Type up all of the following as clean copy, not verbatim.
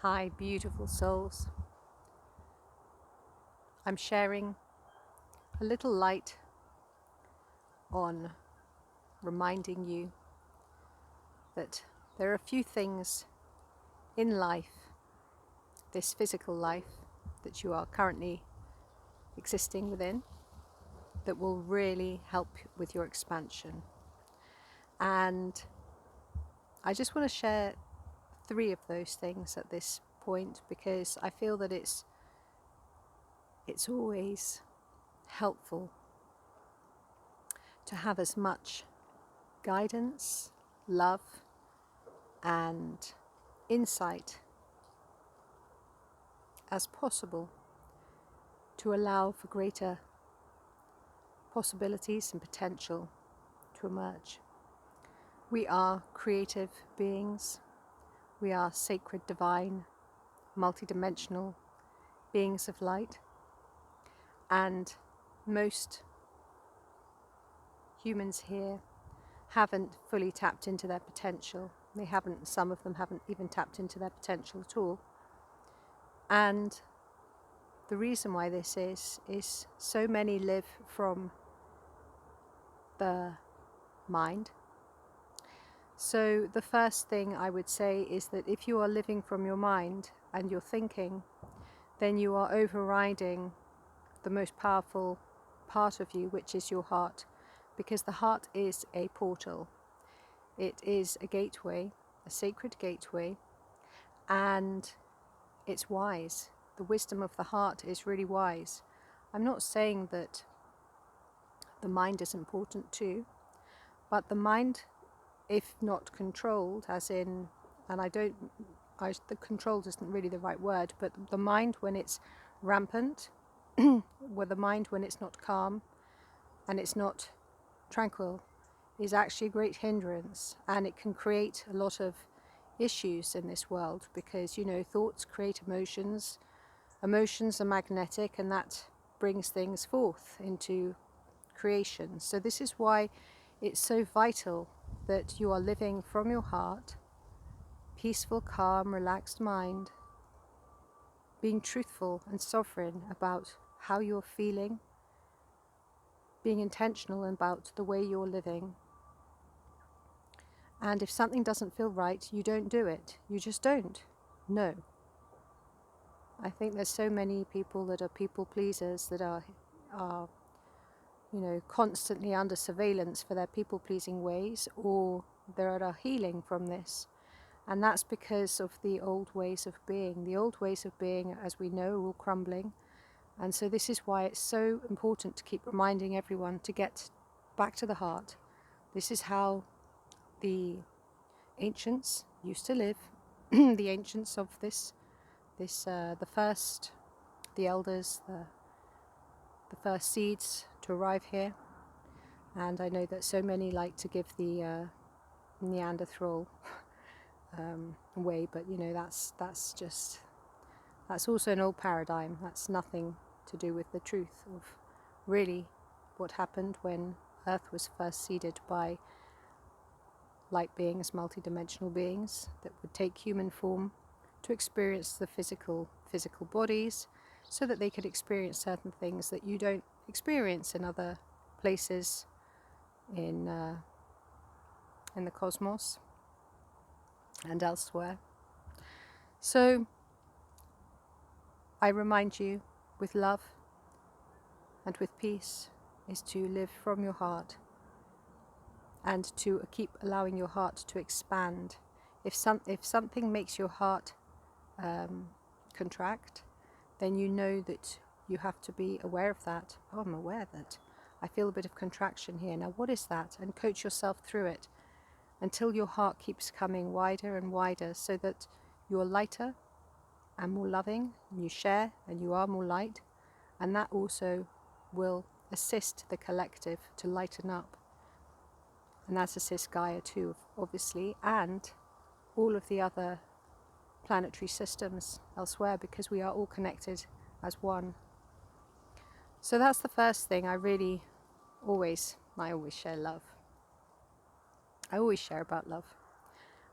Hi, beautiful souls. I'm sharing a little light on reminding you that there are a few things in life, this physical life that you are currently existing within, that will really help with your expansion. And I just want to share 3 of those things at this point because I feel that it's always helpful to have as much guidance, love, and insight as possible to allow for greater possibilities and potential to emerge. We are creative beings. We are sacred, divine, multidimensional beings of light. And most humans here haven't fully tapped into their potential. Some of them haven't even tapped into their potential at all. And the reason why this is so many live from the mind. So the first thing I would say is that if you are living from your mind and you're thinking, then you are overriding the most powerful part of you, which is your heart, because the heart is a portal. It is a gateway, a sacred gateway, and it's wise. The wisdom of the heart is really wise. I'm not saying that the mind is important too, but the mind, if not controlled, as in, and the controlled isn't really the right word, but the mind when it's rampant, the mind when it's not calm and it's not tranquil, is actually a great hindrance, and it can create a lot of issues in this world because, thoughts create emotions. Emotions are magnetic, and that brings things forth into creation. So this is why it's so vital that you are living from your heart, peaceful, calm, relaxed mind, being truthful and sovereign about how you're feeling, being intentional about the way you're living. And if something doesn't feel right, you don't do it. You just don't. No. I think there's so many people that are people pleasers that are constantly under surveillance for their people pleasing ways, or they're healing from this. And that's because of the old ways of being. The old ways of being, as we know, are all crumbling. And so this is why it's so important to keep reminding everyone to get back to the heart. This is how the ancients used to live. The ancients of the elders, the first seeds to arrive here. And I know that so many like to give the Neanderthal way, but that's also an old paradigm. That's nothing to do with the truth of really what happened when Earth was first seeded by light beings, multidimensional beings that would take human form to experience the physical bodies, so that they could experience certain things that you don't experience in other places in the cosmos and elsewhere. So I remind you, with love and with peace, is to live from your heart and to keep allowing your heart to expand. If something makes your heart contract, then you know that you have to be aware of that. Oh, I'm aware that I feel a bit of contraction here. Now, what is that? And coach yourself through it until your heart keeps coming wider and wider, so that you're lighter and more loving, and you share and you are more light, and that also will assist the collective to lighten up. And that assists Gaia too, obviously, and all of the other planetary systems elsewhere, because we are all connected as one. So that's the first thing. I always share love. I always share about love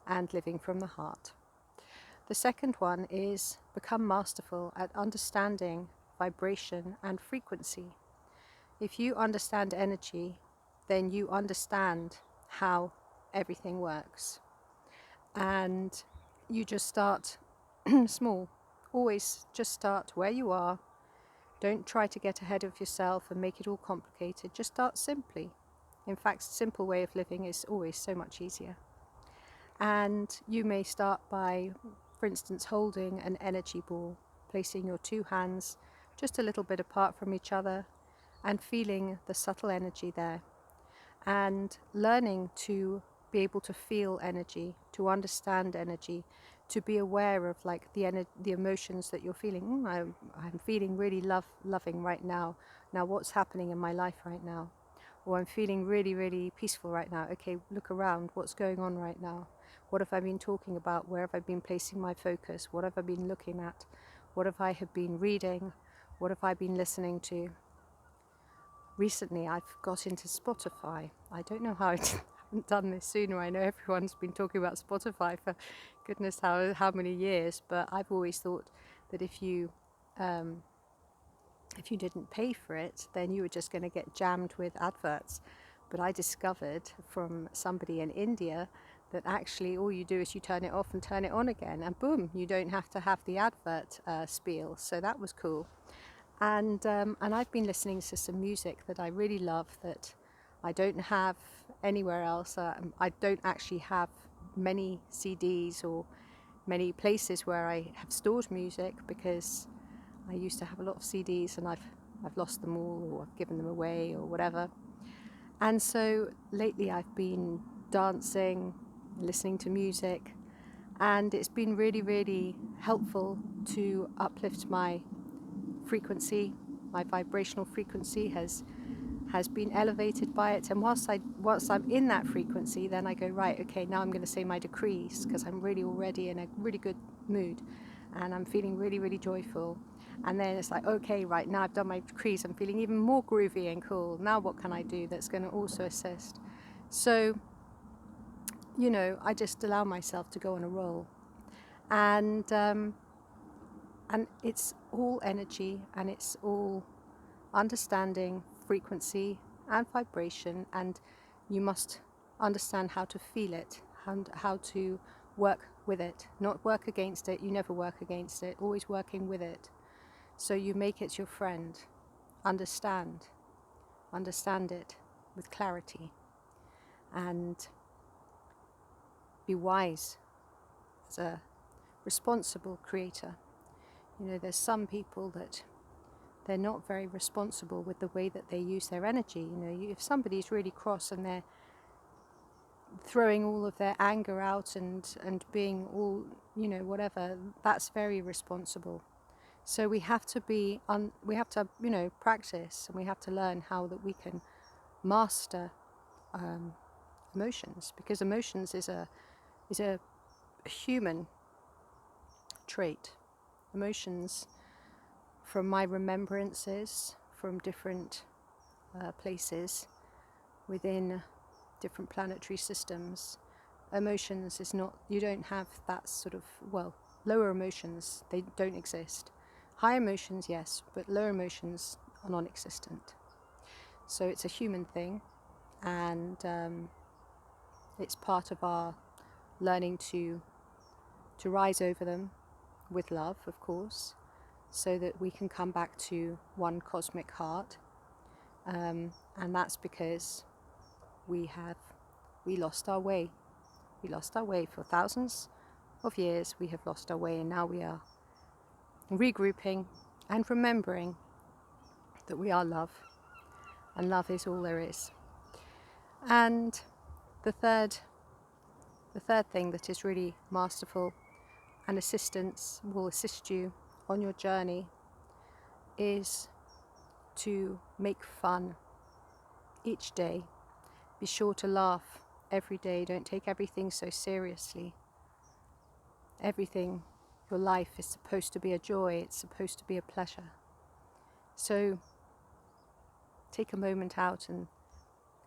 and living from the heart. The second one is become masterful at understanding vibration and frequency. If you understand energy, then you understand how everything works. And you just start small. Always just start where you are. Don't try to get ahead of yourself and make it all complicated. Just start simply. In fact, a simple way of living is always so much easier. And you may start by, for instance, holding an energy ball, placing your two hands just a little bit apart from each other and feeling the subtle energy there, and learning to be able to feel energy, to understand energy, to be aware of like the emotions that you're feeling. I'm feeling really loving right now. Now what's happening in my life right now? Or I'm feeling really, really peaceful right now. Okay, look around. What's going on right now? What have I been talking about? Where have I been placing my focus? What have I been looking at? What have I been reading? What have I been listening to? Recently, I've got into Spotify. I don't know how I haven't done this sooner. I know everyone's been talking about Spotify for goodness how many years, but I've always thought that if you didn't pay for it, then you were just going to get jammed with adverts. But I discovered from somebody in India that actually all you do is you turn it off and turn it on again, and boom, you don't have to have the advert spiel. So that was cool. And I've been listening to some music that I really love that I don't have anywhere else. I don't actually have many CDs or many places where I have stored music, because I used to have a lot of CDs and I've lost them all, or I've given them away or whatever. And so lately I've been dancing, listening to music, and it's been really, really helpful to uplift my frequency. My vibrational frequency has been elevated by it, and whilst I'm in that frequency, then I go, right, okay, now I'm going to say my decrees, because I'm really already in a really good mood and I'm feeling really, really joyful. And then it's like, okay, right, now I've done my decrees, I'm feeling even more groovy and cool. Now what can I do that's going to also assist? So, I just allow myself to go on a roll. And it's all energy, and it's all understanding frequency and vibration, and you must understand how to feel it and how to work with it, not work against it. You never work against it, always working with it. So you make it your friend. Understand it with clarity, and be wise as a responsible creator. There's some people that they're not very responsible with the way that they use their energy. If somebody's really cross and they're throwing all of their anger out and being all, whatever, that's very responsible. So we have to practice, and we have to learn how that we can master emotions, because emotions is a human trait. Emotions, from my remembrances from different places within different planetary systems, emotions is not, you don't have that sort of, lower emotions, they don't exist. High emotions, yes, but lower emotions are non-existent. So it's a human thing, and it's part of our learning to rise over them with love, of course, so that we can come back to one cosmic heart. And that's because we lost our way. We lost our way for thousands of years. We have lost our way, and now we are regrouping and remembering that we are love, and love is all there is. And the third thing that is really masterful and will assist you on your journey is to make fun each day. Be sure to laugh every day. Don't take everything so seriously. Your life is supposed to be a joy. It's supposed to be a pleasure. So take a moment out and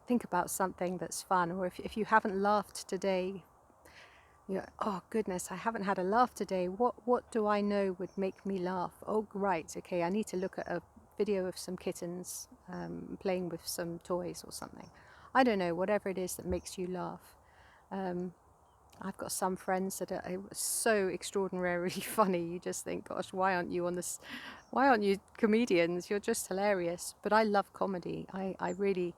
think about something that's fun. Or if you haven't laughed today, You're, oh goodness, I haven't had a laugh today. What do I know would make me laugh? Oh right, okay, I need to look at a video of some kittens playing with some toys or something. I don't know, whatever it is that makes you laugh. I've got some friends that are so extraordinarily funny. You just think, gosh, why aren't you on this? Why aren't you comedians? You're just hilarious. But I love comedy. I really,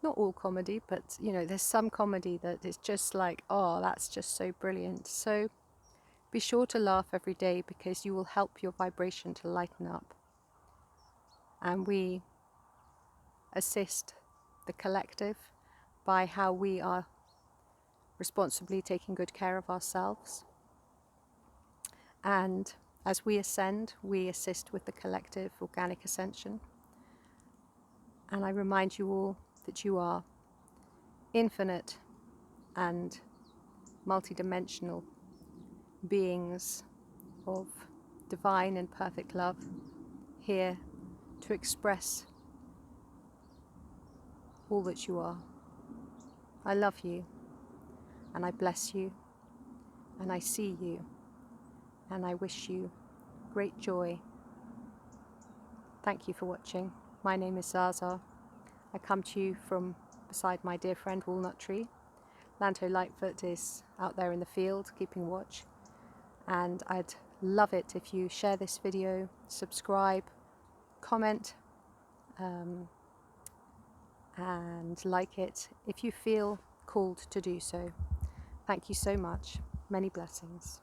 not all comedy, but you know, there's some comedy that is just like, oh, that's just so brilliant. So be sure to laugh every day, because you will help your vibration to lighten up. And we assist the collective by how we are responsibly taking good care of ourselves. And as we ascend, we assist with the collective organic ascension. And I remind you all that you are infinite and multidimensional beings of divine and perfect love, here to express all that you are. I love you, and I bless you, and I see you, and I wish you great joy. Thank you for watching. My name is Zaza. I come to you from beside my dear friend Walnut Tree. Lanto Lightfoot is out there in the field keeping watch, and I'd love it if you share this video, subscribe, comment, and like it if you feel called to do so. Thank you so much. Many blessings.